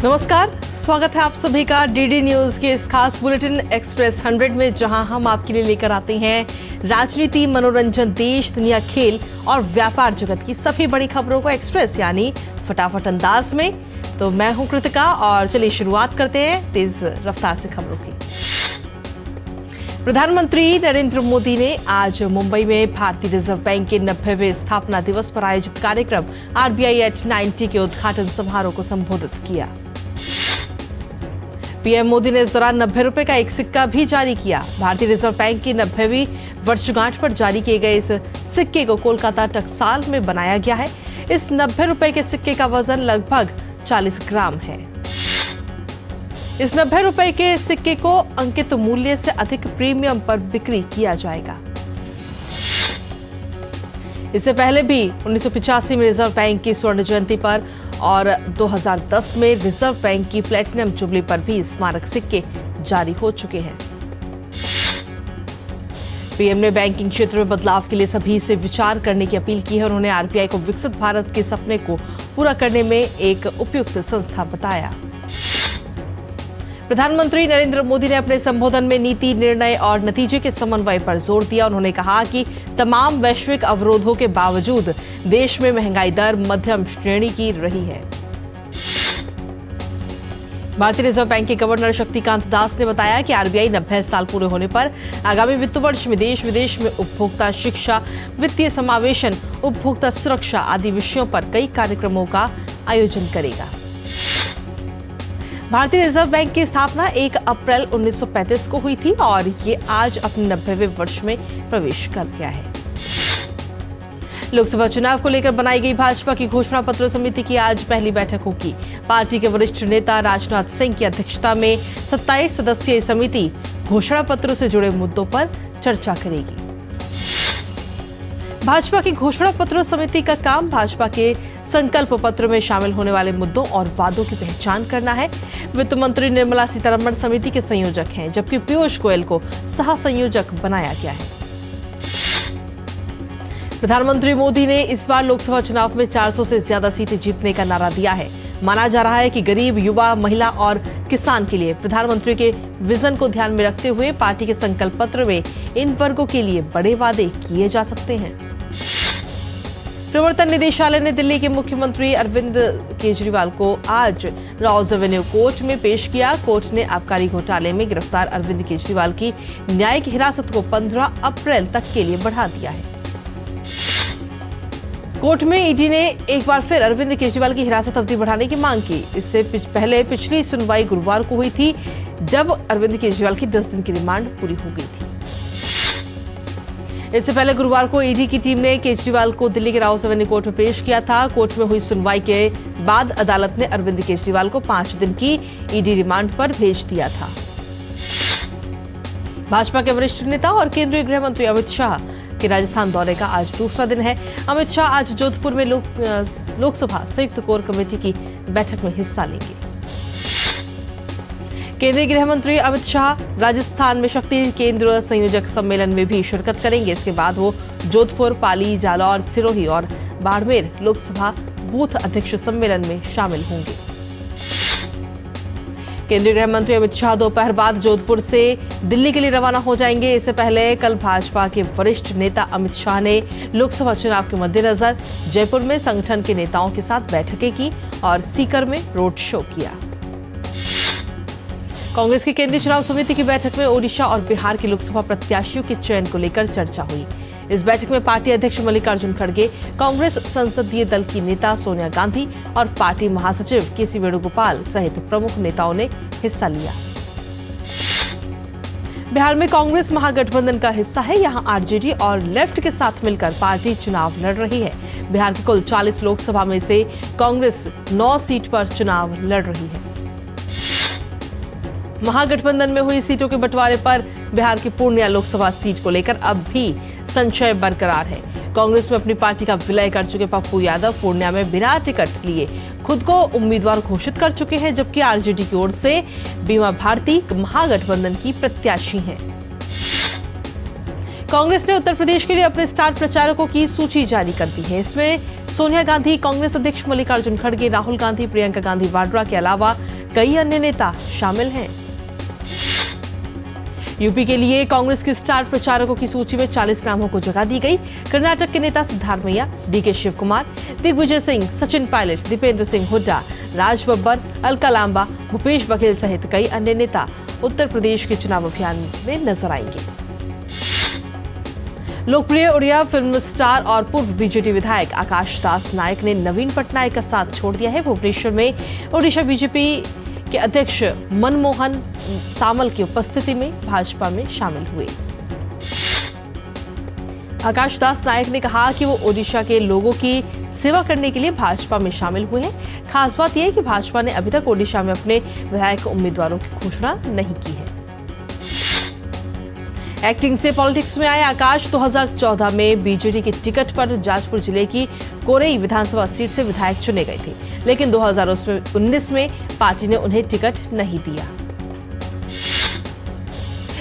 नमस्कार, स्वागत है आप सभी का डीडी न्यूज के इस खास बुलेटिन एक्सप्रेस 100 में, जहां हम आपके लिए लेकर आते हैं राजनीति, मनोरंजन, देश, दुनिया, खेल और व्यापार जगत की सभी बड़ी खबरों को एक्सप्रेस यानी फटाफट अंदाज में। तो मैं हूं कृतिका और चलिए शुरुआत करते हैं तेज रफ्तार से खबरों की। प्रधानमंत्री नरेंद्र मोदी ने आज मुंबई में भारतीय रिजर्व बैंक के 90वें स्थापना दिवस पर आयोजित कार्यक्रम आरबीआई एट 90 के उद्घाटन समारोह को संबोधित किया। पीएम मोदी ने इस दौरान 90 रुपए का एक सिक्का भी जारी किया। भारतीय रिजर्व बैंक की 90वीं वर्षगांठ पर जारी किए गए इस सिक्के को कोलकाता टकसाल में बनाया गया है। इस 90 रुपए के सिक्के का वजन लगभग 40 ग्राम है। इस 90 रुपए के सिक्के को अंकित मूल्य से अधिक प्रीमियम पर बिक्री किया जाएगा। इससे पहले भी 1985 में रिजर्व बैंक की स्वर्ण जयंती पर और 2010 में रिजर्व बैंक की प्लेटिनम जुबली पर भी स्मारक सिक्के जारी हो चुके हैं। पीएम ने बैंकिंग क्षेत्र में बदलाव के लिए सभी से विचार करने की अपील की है। उन्होंने आरबीआई को विकसित भारत के सपने को पूरा करने में एक उपयुक्त संस्था बताया। प्रधानमंत्री नरेंद्र मोदी ने अपने संबोधन में नीति, निर्णय और नतीजे के समन्वय पर जोर दिया। उन्होंने कहा कि तमाम वैश्विक अवरोधों के बावजूद देश में महंगाई दर मध्यम श्रेणी की रही है। भारतीय रिजर्व बैंक के गवर्नर शक्तिकांत दास ने बताया कि आरबीआई 90 साल पूरे होने पर आगामी वित्त वर्ष में देश विदेश में उपभोक्ता शिक्षा, वित्तीय समावेशन, उपभोक्ता सुरक्षा आदि विषयों पर कई कार्यक्रमों का आयोजन करेगा। भारतीय रिजर्व बैंक की स्थापना 1 अप्रैल 1935 को हुई थी और ये आज अपने 90वें वर्ष में प्रवेश कर गया है। लोकसभा चुनाव को लेकर बनाई गई भाजपा की घोषणा पत्र समिति की आज पहली बैठक होगी। पार्टी के वरिष्ठ नेता राजनाथ सिंह की अध्यक्षता में 27 सदस्यीय समिति घोषणा पत्र से जुड़े मुद्दों पर चर्चा करेगी। भाजपा की घोषणा पत्र समिति का काम भाजपा के संकल्प पत्र में शामिल होने वाले मुद्दों और वादों की पहचान करना है। वित्त मंत्री निर्मला सीतारमण समिति के संयोजक हैं, जबकि पीयूष गोयल को सह संयोजक बनाया गया है। प्रधानमंत्री मोदी ने इस बार लोकसभा चुनाव में 400 से ज्यादा सीटें जीतने का नारा दिया है। माना जा रहा है कि गरीब, युवा, महिला और किसान के लिए प्रधानमंत्री के विजन को ध्यान में रखते हुए पार्टी के संकल्प पत्र में इन वर्गों के लिए बड़े वादे किए जा सकते हैं। प्रवर्तन निदेशालय ने दिल्ली के मुख्यमंत्री अरविंद केजरीवाल को आज राउज एवेन्यू कोर्ट में पेश किया। कोर्ट ने आबकारी घोटाले में गिरफ्तार अरविंद केजरीवाल की न्यायिक हिरासत को 15 अप्रैल तक के लिए बढ़ा दिया है। कोर्ट में ईडी ने एक बार फिर अरविंद केजरीवाल की हिरासत अवधि बढ़ाने की मांग की। इससे पहले पिछली सुनवाई गुरुवार को हुई थी, जब अरविंद केजरीवाल की 10 दिन की रिमांड पूरी हो गई थी। इससे पहले गुरुवार को ईडी की टीम ने केजरीवाल को दिल्ली के राउज एवेन्यू कोर्ट में पेश किया था। कोर्ट में हुई सुनवाई के बाद अदालत ने अरविंद केजरीवाल को 5 दिन की ईडी रिमांड पर भेज दिया था। भाजपा के वरिष्ठ नेता और केंद्रीय गृह मंत्री अमित शाह के राजस्थान दौरे का आज दूसरा दिन है। अमित शाह आज जोधपुर में लोकसभा संयुक्त कोर कमेटी की बैठक में हिस्सा लेंगे। केंद्रीय गृह मंत्री अमित शाह राजस्थान में शक्ति केंद्र संयोजक सम्मेलन में भी शिरकत करेंगे। इसके बाद वो जोधपुर, पाली, जालौर, सिरोही और बाड़मेर लोकसभा बूथ अध्यक्ष सम्मेलन में शामिल होंगे। केंद्रीय गृह मंत्री अमित शाह दोपहर बाद जोधपुर से दिल्ली के लिए रवाना हो जाएंगे। इससे पहले कल भाजपा के वरिष्ठ नेता अमित शाह ने लोकसभा चुनाव के मद्देनजर जयपुर में संगठन के नेताओं के साथ बैठकें की और सीकर में रोड शो किया। कांग्रेस की केंद्रीय चुनाव समिति की बैठक में ओडिशा और बिहार के लोकसभा प्रत्याशियों के चयन को लेकर चर्चा हुई। इस बैठक में पार्टी अध्यक्ष मल्लिकार्जुन खड़गे, कांग्रेस संसदीय दल की नेता सोनिया गांधी और पार्टी महासचिव केसी वेणुगोपाल सहित प्रमुख नेताओं ने हिस्सा लिया। बिहार में कांग्रेस महागठबंधन का हिस्सा है। यहां आरजेडी और लेफ्ट के साथ मिलकर पार्टी चुनाव लड़ रही है। बिहार की कुल 40 लोकसभा में से कांग्रेस 9 सीट पर चुनाव लड़ रही है। महागठबंधन में हुई सीटों के बंटवारे पर बिहार की पूर्णिया लोकसभा सीट को लेकर अब भी संशय बरकरार है। कांग्रेस में अपनी पार्टी का विलय कर चुके पप्पू यादव पूर्णिया में बिना टिकट लिए खुद को उम्मीदवार घोषित कर चुके हैं, जबकि आरजेडी की ओर से बीमा भारती महागठबंधन की प्रत्याशी हैं। कांग्रेस ने उत्तर प्रदेश के लिए अपने स्टार प्रचारकों की सूची जारी कर दी है। इसमें सोनिया गांधी, कांग्रेस अध्यक्ष मल्लिकार्जुन खड़गे, राहुल गांधी, प्रियंका गांधी वाड्रा के अलावा कई अन्य नेता शामिल हैं। यूपी के लिए कांग्रेस के स्टार प्रचारकों की सूची में 40 नामों को जगह दी गई। कर्नाटक के नेता सिद्धार्थ मैया, डीके शिव कुमार, दिग्विजय सिंह, सचिन पायलट, दीपेंद्र सिंह हुड्डा, राज बब्बर, अलका लांबा, भूपेश बघेल सहित कई अन्य नेता उत्तर प्रदेश के चुनाव अभियान में नजर आएंगे। लोकप्रिय उड़िया फिल्म स्टार और पूर्व बीजेडी विधायक आकाश दास नायक ने नवीन पटनायक का साथ छोड़ दिया है। भुवनेश्वर में ओडिशा बीजेपी के अध्यक्ष मनमोहन सामल की उपस्थिति में भाजपा में शामिल हुए। आकाश दास नायक ने कहा कि वो ओडिशा के लोगों की सेवा करने के लिए भाजपा में शामिल हुए हैं। खास बात यह है कि भाजपा ने अभी तक ओडिशा में अपने विधायक उम्मीदवारों की घोषणा नहीं की है। एक्टिंग से पॉलिटिक्स में आए आकाश 2014 में बीजेडी के टिकट पर जाजपुर जिले की कोरई विधानसभा सीट से विधायक चुने गए थे, लेकिन 2019 में पार्टी ने उन्हें टिकट नहीं दिया।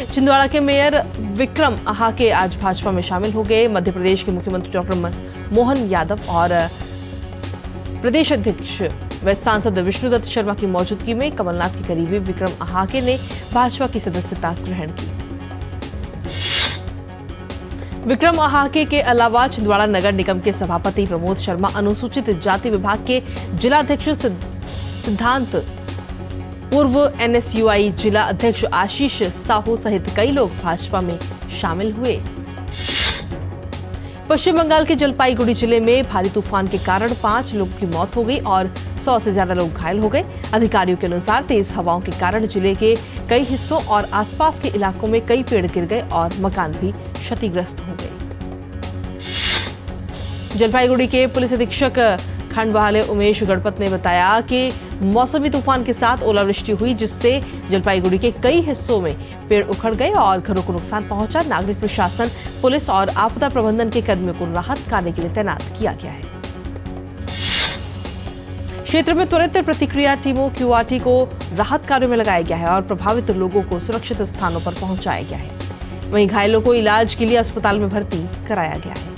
छिंदवाड़ा के मेयर विक्रम आहाके आज भाजपा में शामिल हो गए। मध्य प्रदेश के मुख्यमंत्री डॉक्टर मोहन यादव और प्रदेश अध्यक्ष व सांसद विष्णुदत्त शर्मा की मौजूदगी में कमलनाथ के करीबी विक्रम आहाके ने भाजपा की सदस्यता ग्रहण की। विक्रम आहाके के अलावा छिंदवाड़ा नगर निगम के सभापति प्रमोद शर्मा, अनुसूचित जाति विभाग के जिलाध्यक्ष सिद्धांत, पूर्व एनएसयूआई जिला अध्यक्ष आशीष साहू सहित कई लोग भाजपा में शामिल हुए। पश्चिम बंगाल के जलपाईगुड़ी जिले में भारी तूफान के कारण 5 लोगों की मौत हो गई और 100 से ज्यादा लोग घायल हो गए। अधिकारियों के अनुसार तेज हवाओं के कारण जिले के कई हिस्सों और आसपास के इलाकों में कई पेड़ गिर गए और मकान भी क्षतिग्रस्त हो गए। जलपाईगुड़ी के पुलिस अधीक्षक खंडवाले उमेश गणपत ने बताया कि मौसमी तूफान के साथ ओलावृष्टि हुई, जिससे जलपाईगुड़ी के कई हिस्सों में पेड़ उखड़ गए और घरों को नुकसान पहुंचा। नागरिक प्रशासन, पुलिस और आपदा प्रबंधन के कर्मियों को राहत कार्य के लिए तैनात किया गया है। क्षेत्र में त्वरित प्रतिक्रिया टीमों क्यूआरटी को राहत कार्यों में लगाया गया है और प्रभावित लोगों को सुरक्षित स्थानों पर पहुंचाया गया है। वहीं घायलों को इलाज के लिए अस्पताल में भर्ती कराया गया है।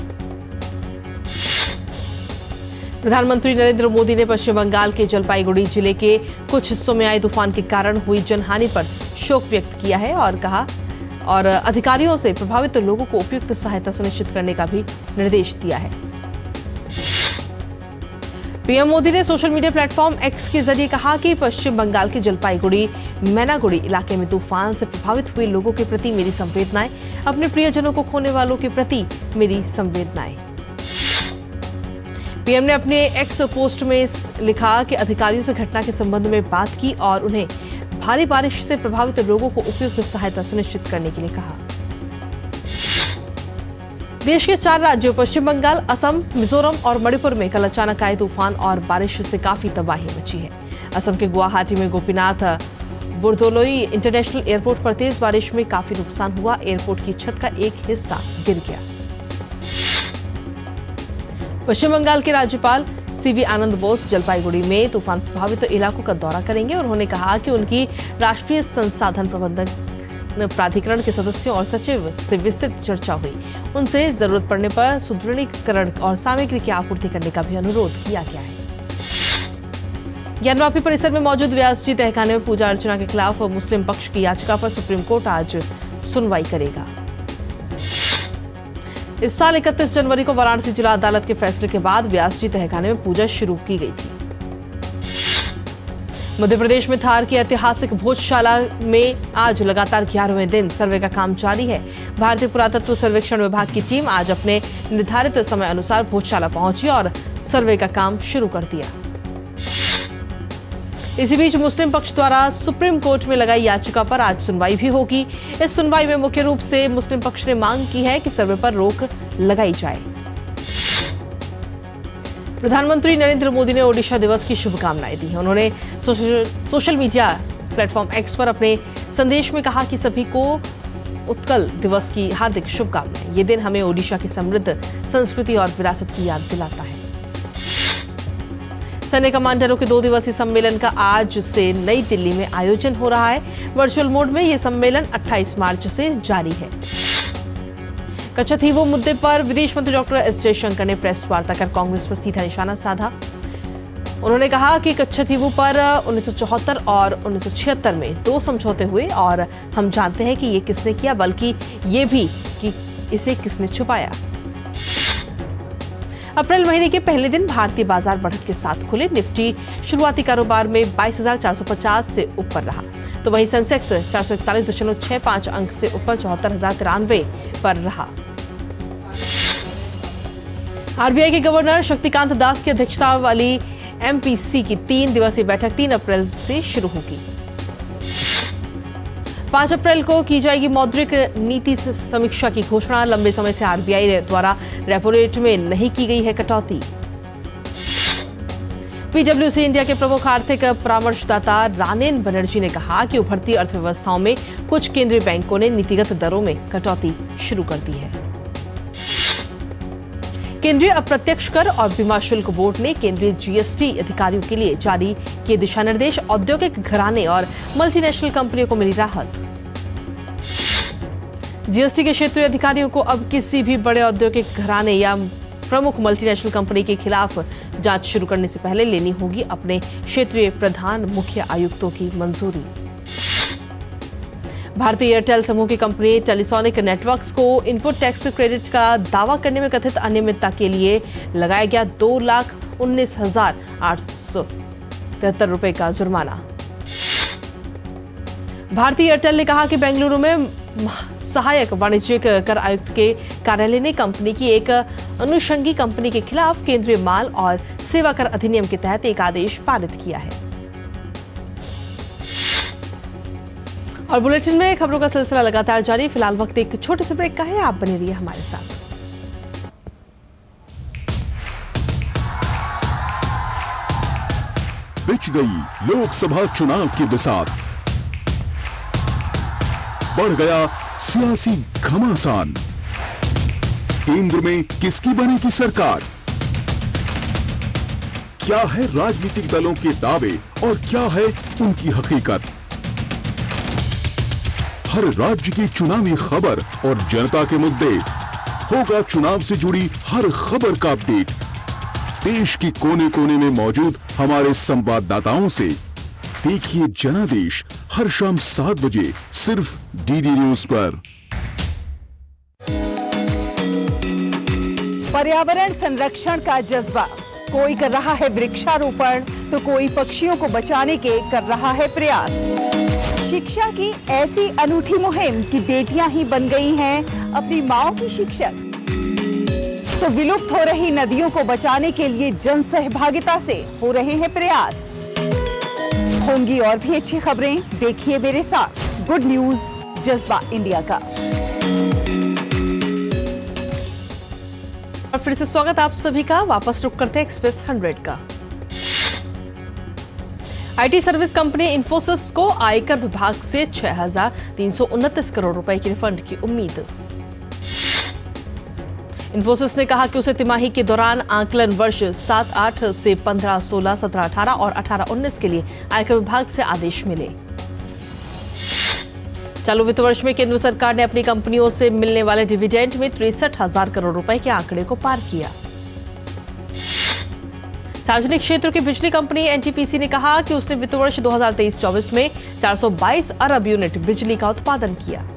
प्रधानमंत्री नरेंद्र मोदी ने पश्चिम बंगाल के जलपाईगुड़ी जिले के कुछ हिस्सों में आए तूफान के कारण हुई जनहानि पर शोक व्यक्त किया है और अधिकारियों से प्रभावित लोगों को उपयुक्त सहायता सुनिश्चित करने का भी निर्देश दिया है। पीएम मोदी ने सोशल मीडिया प्लेटफॉर्म एक्स के जरिए कहा कि पश्चिम बंगाल के जलपाईगुड़ी मैनागुड़ी इलाके में तूफान से प्रभावित हुए लोगों के प्रति मेरी संवेदनाएं, अपने प्रियजनों को खोने वालों के प्रति मेरी संवेदनाएं। पीएम ने अपने एक्स पोस्ट में लिखा कि अधिकारियों से घटना के संबंध में बात की और उन्हें भारी बारिश से प्रभावित लोगों को उपयुक्त सहायता सुनिश्चित करने के लिए कहा। देश के 4 राज्यों पश्चिम बंगाल, असम, मिजोरम और मणिपुर में कल अचानक आए तूफान और बारिश से काफी तबाही मची है। असम के गुवाहाटी में गोपीनाथ बोरदोलोई इंटरनेशनल एयरपोर्ट पर तेज बारिश में काफी नुकसान हुआ। एयरपोर्ट की छत का एक हिस्सा गिर गया। पश्चिम बंगाल के राज्यपाल सीवी आनंद बोस जलपाईगुड़ी में तूफान प्रभावित इलाकों का दौरा करेंगे और उन्होंने कहा कि उनकी राष्ट्रीय संसाधन प्रबंधन प्राधिकरण के सदस्यों और सचिव से विस्तृत चर्चा हुई। उनसे जरूरत पड़ने पर सुदृढ़ीकरण और सामग्री की आपूर्ति करने का भी अनुरोध किया गया है। ज्ञानवापी परिसर में मौजूद व्यास जी तहखाने में पूजा अर्चना के खिलाफ मुस्लिम पक्ष की याचिका पर सुप्रीम कोर्ट आज सुनवाई करेगा। इस साल 31 जनवरी को वाराणसी जिला अदालत के फैसले के बाद व्यास जी तहखाने में पूजा शुरू की गई थी। मध्य प्रदेश में थार की ऐतिहासिक भोजशाला में आज लगातार 11वें दिन सर्वे का काम जारी है। भारतीय पुरातत्व सर्वेक्षण विभाग की टीम आज अपने निर्धारित समय अनुसार भोजशाला पहुंची और सर्वे का काम शुरू कर दिया। इसी बीच मुस्लिम पक्ष द्वारा सुप्रीम कोर्ट में लगाई याचिका पर आज सुनवाई भी होगी। इस सुनवाई में मुख्य रूप से मुस्लिम पक्ष ने मांग की है कि सर्वे पर रोक लगाई जाए। प्रधानमंत्री नरेंद्र मोदी ने ओडिशा दिवस की शुभकामनाएं दी हैं। उन्होंने सोशल मीडिया प्लेटफॉर्म एक्स पर अपने संदेश में कहा कि सभी को उत्कल दिवस की हार्दिक शुभकामनाएं। ये दिन हमें ओडिशा की समृद्ध संस्कृति और विरासत की याद दिलाता है। सैन्य कमांडरों के 2 दिवसीय सम्मेलन का आज से नई दिल्ली में आयोजन हो रहा है। वर्चुअल मोड में यह सम्मेलन 28 मार्च से जारी है। कच्छथीवो मुद्दे पर विदेश मंत्री डॉक्टर एस जयशंकर ने प्रेस वार्ता कर कांग्रेस पर सीधा निशाना साधा। उन्होंने कहा कि कच्छतीवू पर 1974 और 1976 में 2 समझौते हुए और हम जानते हैं कि ये किसने किया, बल्कि ये भी कि इसे किसने छुपाया। अप्रैल महीने के पहले दिन भारतीय बाजार बढ़त के साथ खुले। निफ्टी शुरुआती कारोबार में 22,450 से ऊपर रहा, तो वहीं सेंसेक्स 441.65 अंक से ऊपर 74,093 पर रहा। आरबीआई के गवर्नर शक्तिकांत दास की अध्यक्षता वाली एमपीसी की 3 दिवसीय बैठक 3 अप्रैल से शुरू होगी। 5 अप्रैल को की जाएगी मौद्रिक नीति समीक्षा की घोषणा। लंबे समय से आरबीआई द्वारा रेपो रेट में नहीं की गई है कटौती। पीडब्ल्यूसी इंडिया के प्रमुख आर्थिक परामर्शदाता रानेन बनर्जी ने कहा कि उभरती अर्थव्यवस्थाओं में कुछ केंद्रीय बैंकों ने नीतिगत दरों में कटौती शुरू कर दी है। केंद्रीय अप्रत्यक्ष कर और बीमा शुल्क बोर्ड ने केंद्रीय जीएसटी अधिकारियों के लिए जारी किए दिशा निर्देश। औद्योगिक घराने और मल्टीनेशनल कंपनियों को मिली राहत। जीएसटी के क्षेत्रीय अधिकारियों को अब किसी भी बड़े औद्योगिक घराने या प्रमुख मल्टीनेशनल कंपनी के खिलाफ जांच शुरू करने से पहले लेनी होगी अपने क्षेत्रीय प्रधान मुख्य आयुक्तों की मंजूरी। भारतीय एयरटेल समूह की कंपनी टेलीसोनिक नेटवर्क्स को इनपुट टैक्स क्रेडिट का दावा करने में कथित अनियमितता के लिए लगाया गया 2,19,873 रुपए का जुर्माना। भारतीय एयरटेल ने कहा कि बेंगलुरु में सहायक वाणिज्यिक कर आयुक्त के कार्यालय ने कंपनी की एक अनुषंगी कंपनी के खिलाफ केंद्रीय माल और सेवा कर अधिनियम के तहत एक आदेश पारित किया है। और बुलेटिन में खबरों का सिलसिला लगातार जारी। फिलहाल वक्त एक छोटे से ब्रेक का है, आप बने रहिए हमारे साथ। बिछ गई लोकसभा चुनाव की बिसात, बढ़ गया सियासी घमासान। केंद्र में किसकी बनेगी सरकार? क्या है राजनीतिक दलों के दावे और क्या है उनकी हकीकत? हर राज्य की चुनावी खबर और जनता के मुद्दे, होगा चुनाव से जुड़ी हर खबर का अपडेट। देश के कोने कोने में मौजूद हमारे संवाददाताओं से देखिए जनादेश हर शाम 7 बजे सिर्फ डीडी न्यूज पर। पर्यावरण संरक्षण का जज्बा, कोई कर रहा है वृक्षारोपण तो कोई पक्षियों को बचाने के कर रहा है प्रयास। शिक्षा की ऐसी अनूठी मुहिम कि बेटियां ही बन गई हैं अपनी माओ की शिक्षक। तो विलुप्त हो रही नदियों को बचाने के लिए जन सहभागिता से हो रहे हैं प्रयास। होंगी और भी अच्छी खबरें, देखिए मेरे साथ गुड न्यूज जज्बा इंडिया का। और फिर से स्वागत आप सभी का। वापस रुक करते हैं एक्सप्रेस 100 का। आईटी सर्विस कंपनी इंफोसिस को आयकर विभाग से 6,329 करोड़ रुपए की रिफंड की उम्मीद। इंफोसिस ने कहा कि उसे तिमाही के दौरान आकलन वर्ष 7-8 से 15-16, 17-18 और 18-19 के लिए आयकर विभाग से आदेश मिले। चालू वित्त वर्ष में केंद्र सरकार ने अपनी कंपनियों से मिलने वाले डिविडेंड में 63,000 करोड़ रुपए के आंकड़े को पार किया। सार्वजनिक क्षेत्र की बिजली कंपनी एनटीपीसी ने कहा कि उसने वित्त वर्ष 2023-24 में 422 अरब यूनिट बिजली का उत्पादन किया।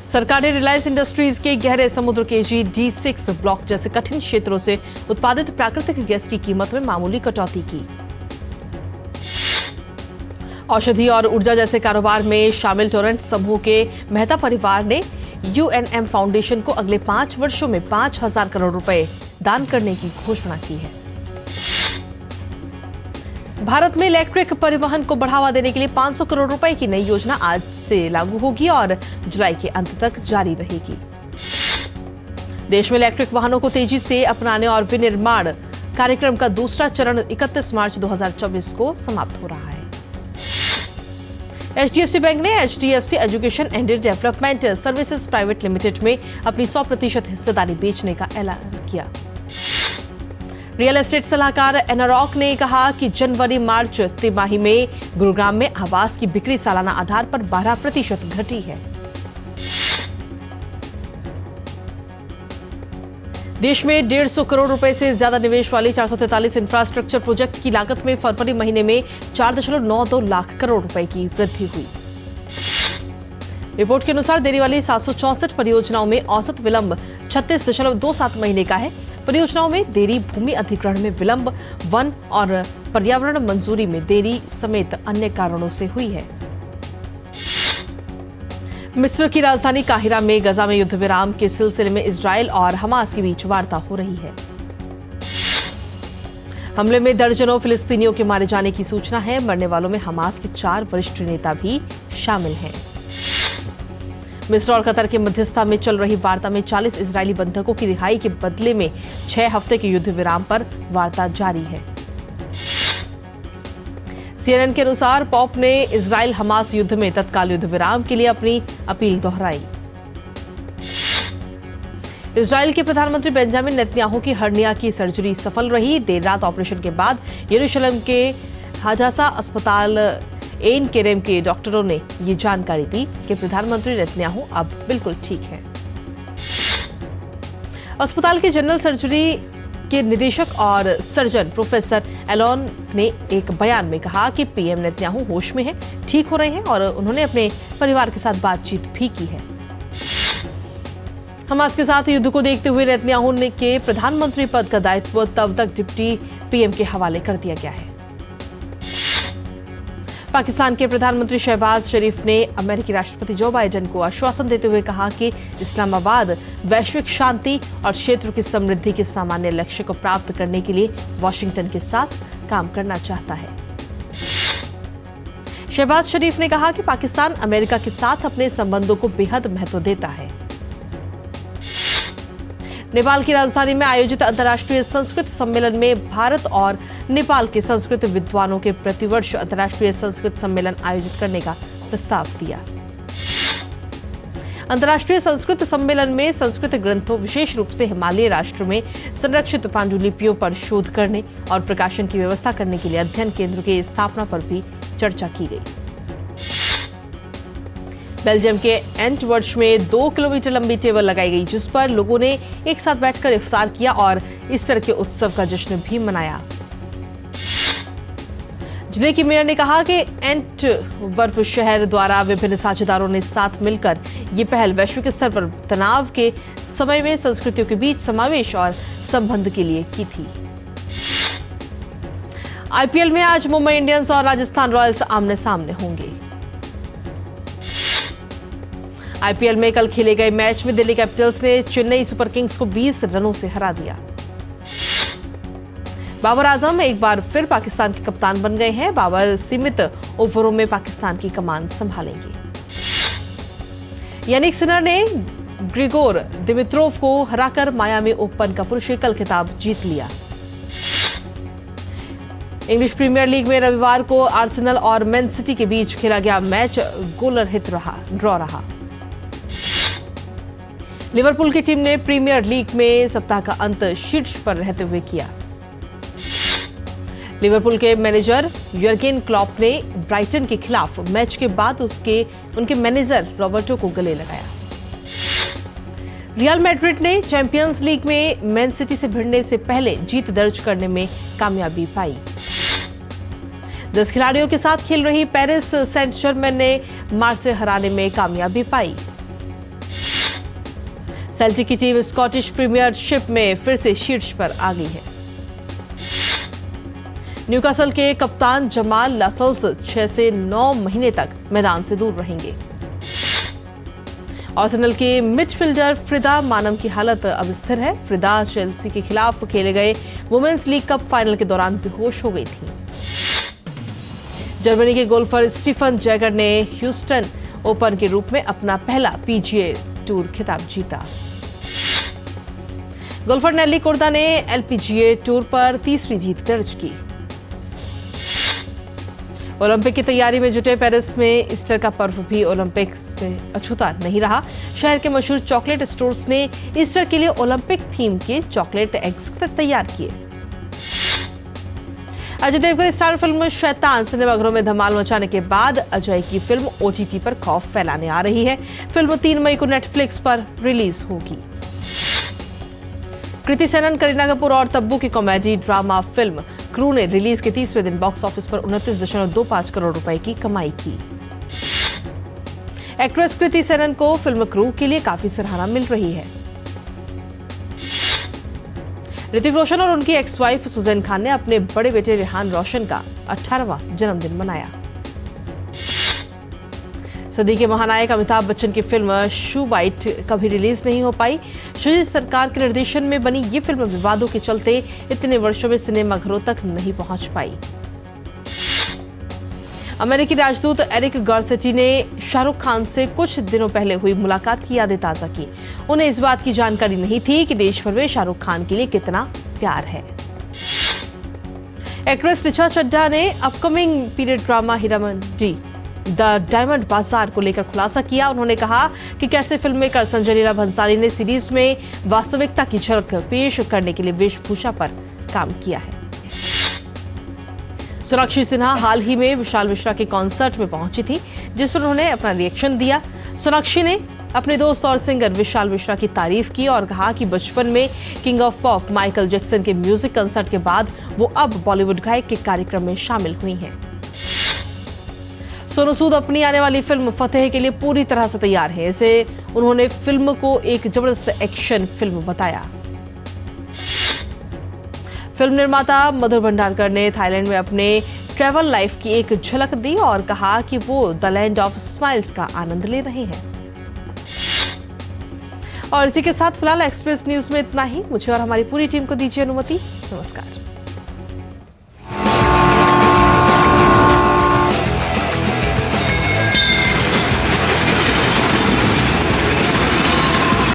सरकार ने रिलायंस इंडस्ट्रीज के गहरे समुद्र के D6 ब्लॉक जैसे कठिन क्षेत्रों से उत्पादित प्राकृतिक गैस की कीमत में मामूली कटौती की। औषधि और ऊर्जा जैसे कारोबार में शामिल टोरेंट समूह के मेहता परिवार ने यूएनएम फाउंडेशन को अगले 5 वर्षों में 5,000 करोड़ रुपए दान करने की घोषणा की है। भारत में इलेक्ट्रिक परिवहन को बढ़ावा देने के लिए 500 करोड़ रुपए की नई योजना आज से लागू होगी और जुलाई के अंत तक जारी रहेगी। देश में इलेक्ट्रिक वाहनों को तेजी से अपनाने और विनिर्माण कार्यक्रम का दूसरा चरण 31 मार्च 2024 को समाप्त हो रहा है। एचडीएफसी बैंक ने HDFC education and development services private limited में अपनी 100% हिस्सेदारी बेचने का ऐलान किया। रियल एस्टेट सलाहकार एनारॉक ने कहा कि जनवरी-मार्च तिमाही में गुरुग्राम में आवास की बिक्री सालाना आधार पर 12% घटी है। देश में 150 करोड़ रुपए से ज्यादा निवेश वाली 443 इंफ्रास्ट्रक्चर प्रोजेक्ट की लागत में फरवरी महीने में 4.92 लाख करोड़ रुपए की वृद्धि हुई। रिपोर्ट के अनुसार देरी वाली 764 परियोजनाओं में औसत विलंब 36.27 महीने का है। परियोजनाओं में देरी, भूमि अधिग्रहण में विलंब, वन और पर्यावरण मंजूरी में देरी समेत अन्य कारणों से हुई है। मिस्र की राजधानी काहिरा में गजा में युद्ध विराम के सिलसिले में इजरायल और हमास के बीच वार्ता हो रही है। हमले में दर्जनों फिलिस्तीनियों के मारे जाने की सूचना है। मरने वालों में हमास के 4 वरिष्ठ नेता भी शामिल हैं। मिस्र और कतर के मध्यस्थता में चल रही वार्ता में 40 इजरायली बंधकों की रिहाई के बदले में 6 हफ्ते के युद्ध विराम पर वार्ता जारी है। CNN के अनुसार पॉप ने इजराइल हमास युद्ध में तत्काल युद्ध विराम के लिए अपनी अपील दोहराई। इजराइल के प्रधानमंत्री बेंजामिन नेतन्याहू की हर्निया की सर्जरी सफल रही। देर रात ऑपरेशन के बाद यरूशलेम के हाजासा अस्पताल एन केरेम के डॉक्टरों ने ये जानकारी दी कि प्रधानमंत्री नेतन्याहू अब बिल्कुल ठीक हैं। अस्पताल के जनरल सर्जरी के निदेशक और सर्जन प्रोफेसर एलोन ने एक बयान में कहा कि पीएम नेतन्याहू होश में हैं, ठीक हो रहे हैं और उन्होंने अपने परिवार के साथ बातचीत भी की है। हमास के साथ युद्ध को देखते हुए नेतन्याहू के प्रधानमंत्री पद का दायित्व तब तक डिप्टी पीएम के हवाले कर दिया गया है। पाकिस्तान के प्रधानमंत्री शहबाज शरीफ ने अमेरिकी राष्ट्रपति जो बाइडेन को आश्वासन देते हुए कहा कि इस्लामाबाद वैश्विक शांति और क्षेत्र की समृद्धि के सामान्य लक्ष्य को प्राप्त करने के लिए वाशिंगटन के साथ काम करना चाहता है। शहबाज शरीफ ने कहा कि पाकिस्तान अमेरिका के साथ अपने संबंधों को बेहद महत्व देता है। नेपाल की राजधानी में आयोजित अंतर्राष्ट्रीय संस्कृत सम्मेलन में भारत और नेपाल के संस्कृत विद्वानों के प्रतिवर्ष अंतर्राष्ट्रीय संस्कृत सम्मेलन आयोजित करने का प्रस्ताव दिया। अंतर्राष्ट्रीय संस्कृत सम्मेलन में संस्कृत ग्रंथों, विशेष रूप से हिमालयी राष्ट्र में संरक्षित पांडुलिपियों पर शोध करने और प्रकाशन की व्यवस्था करने के लिए अध्ययन केंद्र की स्थापना पर भी चर्चा की गई। बेल्जियम के एंटवर्प में 2 किलोमीटर लंबी टेबल लगाई गई, जिस पर लोगों ने एक साथ बैठकर इफ्तार किया और ईस्टर के उत्सव का जश्न भी मनाया। जिले की मेयर ने कहा कि एंटवर्प शहर द्वारा विभिन्न साझेदारों ने साथ मिलकर ये पहल वैश्विक स्तर पर तनाव के समय में संस्कृतियों के बीच समावेश और संबंध के लिए की थी। आईपीएल में आज मुंबई इंडियंस और राजस्थान रॉयल्स आमने सामने होंगे। आईपीएल में कल खेले गए मैच में दिल्ली कैपिटल्स ने चेन्नई सुपर किंग्स को 20 रनों से हरा दिया। बाबर आजम एक बार फिर पाकिस्तान के कप्तान बन गए हैं। बाबर सीमित ओवरों में पाकिस्तान की कमान संभालेंगे। यानिक सिनर ने ग्रिगोर दिमित्रोव को हराकर मायामी ओपन का पुरुष एकल खिताब जीत लिया। इंग्लिश प्रीमियर लीग में रविवार को आर्सेनल और मैन सिटी के बीच खेला गया मैच गोलरहित ड्रॉ रहा। लिवरपूल की टीम ने प्रीमियर लीग में सप्ताह का अंत शीर्ष पर रहते हुए किया। लिवरपूल के मैनेजर यर्गेन क्लॉप ने ब्राइटन के खिलाफ मैच के बाद उनके मैनेजर रॉबर्टो को गले लगाया। रियल मैड्रिड ने चैंपियंस लीग में मैन सिटी से भिड़ने से पहले जीत दर्ज करने में कामयाबी पाई। 10 खिलाड़ियों के साथ खेल रही पेरिस सेंट जर्मेन ने मार्से हराने में कामयाबी पाई। सेल्टिक की टीम स्कॉटिश प्रीमियरशिप में फिर से शीर्ष पर आ गई है। न्यूकासल के कप्तान जमाल लासल्स 6 से 9 महीने तक मैदान से दूर रहेंगे। आर्सेनल के मिडफील्डर फ्रिदा मानम की हालत अब स्थिर है। फ्रिदा चेल्सी के खिलाफ खेले गए वुमेन्स लीग कप फाइनल के दौरान बेहोश हो गई थी। जर्मनी के गोल्फर स्टीफन जैगर ने ह्यूस्टन ओपन के रूप में अपना पहला पीजीए टूर खिताब जीता। गोल्फर नेली कोर्दा ने एलपीजीए टूर पर तीसरी जीत दर्ज की। ओलंपिक की तैयारी में जुटे पेरिस में ईस्टर का पर्व भी ओलंपिक्स में अछूता नहीं रहा। शहर के मशहूर चॉकलेट स्टोर्स ने ईस्टर के लिए ओलंपिक थीम के चॉकलेट एग्स तैयार किए। अजय देवगन स्टार फिल्म शैतान सिनेमाघरों में धमाल मचाने के बाद अजय की फिल्म ओटीटी पर खौफ फैलाने आ रही है। फिल्म 3 मई को नेटफ्लिक्स पर रिलीज होगी। कृति सेनन, करीना कपूर और तब्बू की कॉमेडी ड्रामा फिल्म क्रू ने रिलीज के तीसरे दिन बॉक्स ऑफिस पर 29.25 करोड़ रुपए की कमाई की। एक्ट्रेस कृति सेनन को फिल्म क्रू के लिए काफी सराहना मिल रही है। ऋतिक रोशन और उनकी एक्स वाइफ सुजैन खान ने अपने बड़े बेटे रेहान रोशन का 18वां जन्मदिन मनाया। सदी के महानायक अमिताभ बच्चन की फिल्म शू बाइट कभी रिलीज नहीं हो पाई। सुजीत सरकार के निर्देशन में बनी ये फिल्म विवादों के चलते इतने वर्षों में सिनेमाघरों तक नहीं पहुंच पाई। अमेरिकी राजदूत एरिक गार्सेटी ने शाहरुख खान से कुछ दिनों पहले हुई मुलाकात की यादें ताजा की। उन्हें इस बात की जानकारी नहीं थी कि देश भर में शाहरुख खान के लिए कितना प्यार है। एक्ट्रेस ऋचा चड्ढा ने upcoming period drama Heeramandi the diamond बाजार को लेकर खुलासा किया। उन्होंने कहा कि कैसे फिल्म मेकर संजय लीला भंसाली ने सीरीज में वास्तविकता की झलक पेश करने के लिए वेशभूषा पर काम किया है। सोनाक्षी सिन्हा हाल ही में विशाल मिश्रा के कॉन्सर्ट में पहुंची थी, जिस पर उन्होंने अपना रिएक्शन दिया। सोनाक्षी ने अपने दोस्त और सिंगर विशाल मिश्रा की तारीफ की और कहा कि बचपन में king of pop Michael Jackson के म्यूजिक कंसर्ट के बाद वो अब बॉलीवुड गायक के कार्यक्रम में शामिल हुई हैं। सोनू सूद अपनी आने वाली फिल्म फतेह के लिए पूरी तरह से तैयार है। इसे उन्होंने फिल्म को एक जबरदस्त एक्शन फिल्म बताया। फिल्म निर्माता मधुर भंडारकर ने थाईलैंड में अपने ट्रैवल लाइफ की एक झलक दी और कहा कि वो द लैंड ऑफ स्माइल्स का आनंद ले रहे हैं। और इसी के साथ फिलहाल एक्सप्रेस न्यूज में इतना ही। मुझे और हमारी पूरी टीम को दीजिए अनुमति। नमस्कार।